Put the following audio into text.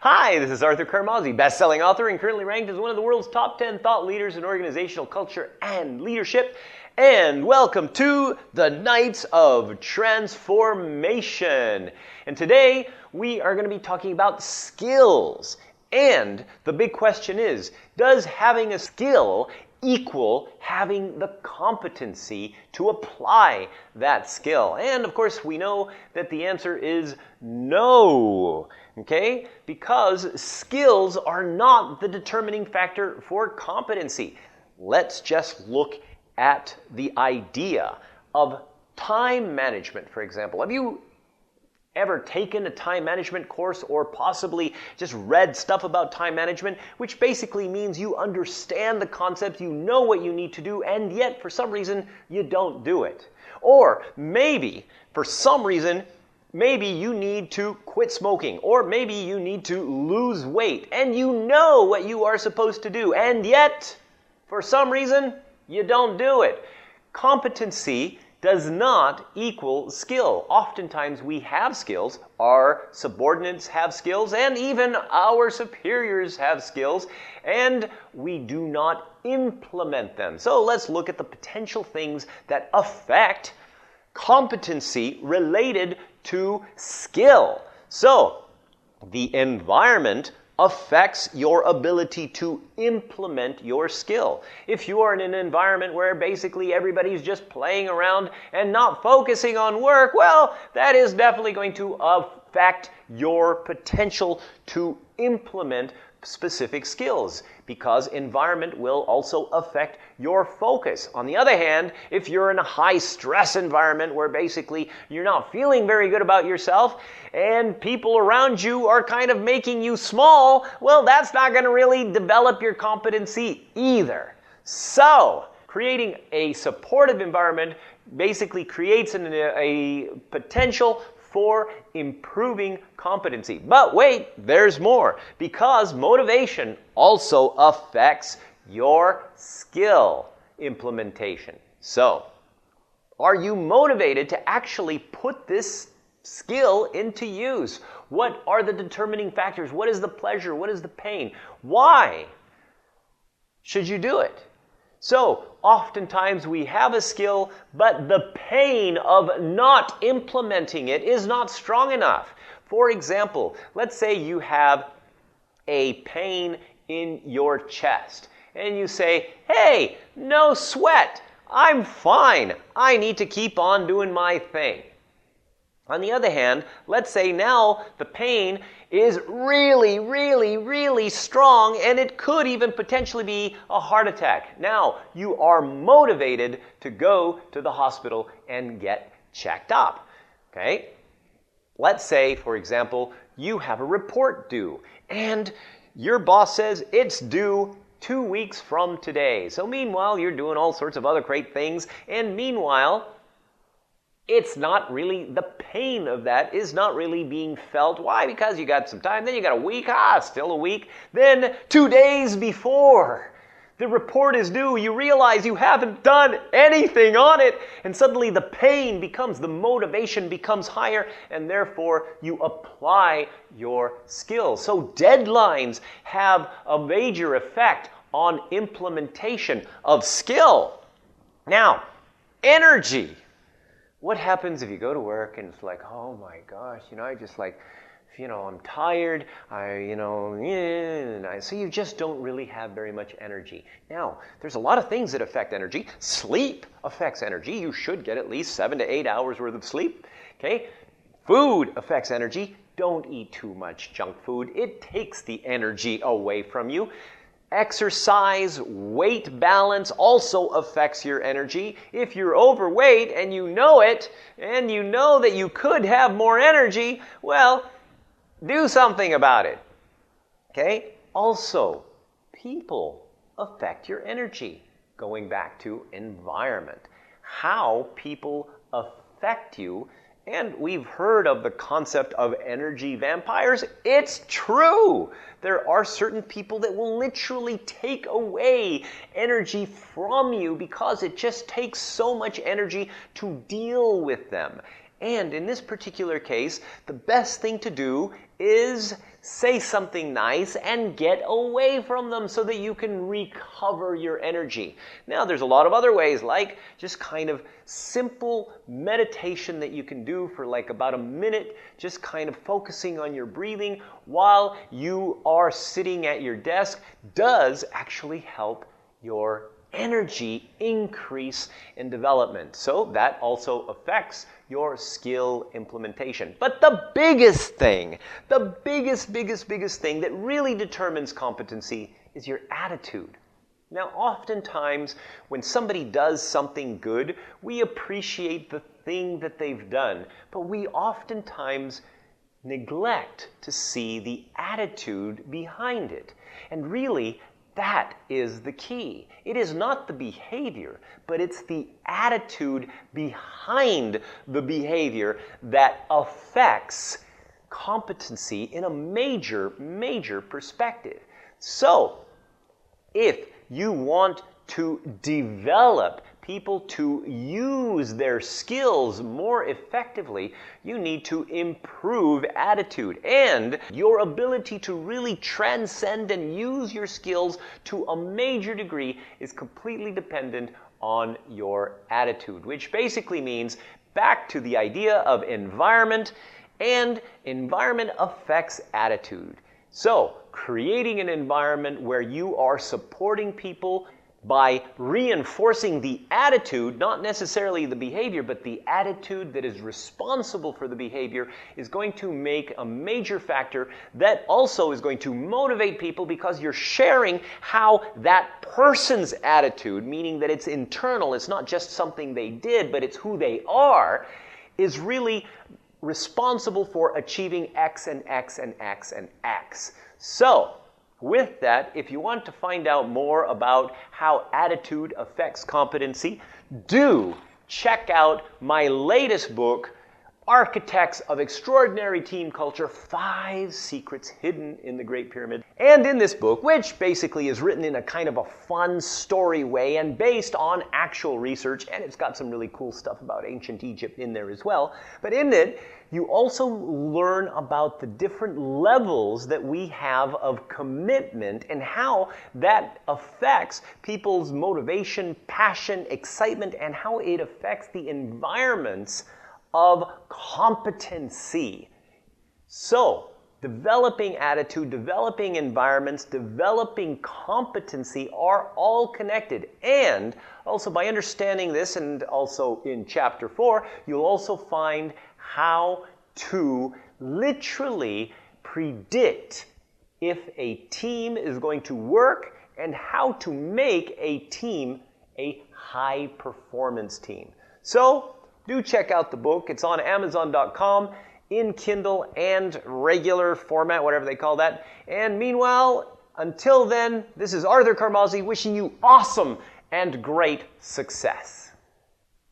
Hi, this is Arthur Carmazzi, best-selling author and currently ranked as one of the world's top 10 thought leaders in organizational culture and leadership. And welcome to the Nights of Transformation. And today we are going to be talking about skills. And the big question is, does having a skill equal having the competency to apply that skill? And of course, we know that the answer is no. Okay? Because skills are not the determining factor for competency. Let's just look at the idea of time management, for example. Have you ever taken a time management course or possibly just read stuff about time management, which basically means you understand the concepts, you know what you need to do, and yet for some reason you don't do it? Or maybe for some reason, maybe you need to quit smoking, or maybe you need to lose weight, and you know what you are supposed to do, and yet for some reason you don't do it. Competency does not equal skill. Oftentimes we have skills, our subordinates have skills, and even our superiors have skills, and we do not implement them. So let's look at the potential things that affect competency related to skill. So the environment affects your ability to implement your skill. If you are in an environment where basically everybody's just playing around and not focusing on work, well, that is definitely going to affect your potential to implement specific skills, because environment will also affect your focus. On the other hand, if you're in a high stress environment where basically you're not feeling very good about yourself and people around you are kind of making you small, well, that's not going to really develop your competency either. So, creating a supportive environment basically creates a potential for improving competency. But wait, there's more, because motivation also affects your skill implementation. So, are you motivated to actually put this skill into use? What are the determining factors? What is the pleasure? What is the pain? Why should you do it? So, oftentimes we have a skill, but the pain of not implementing it is not strong enough. For example, let's say you have a pain in your chest, and you say, hey, no sweat, I'm fine, I need to keep on doing my thing. On the other hand, let's say now the pain is really strong, and it could even potentially be a heart attack. Now, you are motivated to go to the hospital and get checked up. Okay? Let's say, for example, you have a report due, and your boss says it's due 2 weeks from today. So meanwhile, you're doing all sorts of other great things, and meanwhile, it's not really, the pain of that is not really being felt. Why? Because you got some time, then you got a week, still a week. Then 2 days before the report is due, you realize you haven't done anything on it, and suddenly the pain becomes, the motivation becomes higher, and therefore you apply your skills. So deadlines have a major effect on implementation of skill. Now, energy. What happens if you go to work and it's like, oh my gosh, I just like, I'm tired, so you just don't really have very much energy. Now, there's a lot of things that affect energy. Sleep affects energy. You should get at least 7 to 8 hours worth of sleep. Okay? Food affects energy. Don't eat too much junk food. It takes the energy away from you. Exercise, weight balance also affects your energy. If you're overweight and you know it, and you know that you could have more energy, well, do something about it. Okay? Also, people affect your energy. Going back to environment. How people affect you. And we've heard of the concept of energy vampires. It's true. There are certain people that will literally take away energy from you because it just takes so much energy to deal with them. And in this particular case, the best thing to do is say something nice, and get away from them so that you can recover your energy. Now, there's a lot of other ways, like just kind of simple meditation that you can do for like about a minute, just kind of focusing on your breathing while you are sitting at your desk does actually help your energy increase in development. So that also affects your skill implementation. But the biggest thing, the biggest thing that really determines competency is your attitude. Now, oftentimes, when somebody does something good, we appreciate the thing that they've done, but we oftentimes neglect to see the attitude behind it. And really, that is the key. It is not the behavior, but it's the attitude behind the behavior that affects competency in a major perspective. So, if you want to develop people to use their skills more effectively, you need to improve attitude. And your ability to really transcend and use your skills to a major degree is completely dependent on your attitude, which basically means back to the idea of environment, and environment affects attitude. So, creating an environment where you are supporting people by reinforcing the attitude, not necessarily the behavior, but the attitude that is responsible for the behavior, is going to make a major factor that also is going to motivate people, because you're sharing how that person's attitude, meaning that it's internal, it's not just something they did, but it's who they are, is really responsible for achieving X and X and X and X. So, with that, if you want to find out more about how attitude affects competency, do check out my latest book, Architects of Extraordinary Team Culture, 5 Secrets Hidden in the Great Pyramid. And in this book, which basically is written in a kind of a fun story way and based on actual research, and it's got some really cool stuff about ancient Egypt in there as well, but in it, you also learn about the different levels that we have of commitment and how that affects people's motivation, passion, excitement, and how it affects the environments of competency. So, developing attitude, developing environments, developing competency are all connected. And also by understanding this, and also in Chapter 4, you'll also find how to literally predict if a team is going to work and how to make a team a high-performance team. So, do check out the book. It's on Amazon.com in Kindle and regular format, whatever they call that. And meanwhile, until then, this is Arthur Carmazzi wishing you awesome and great success.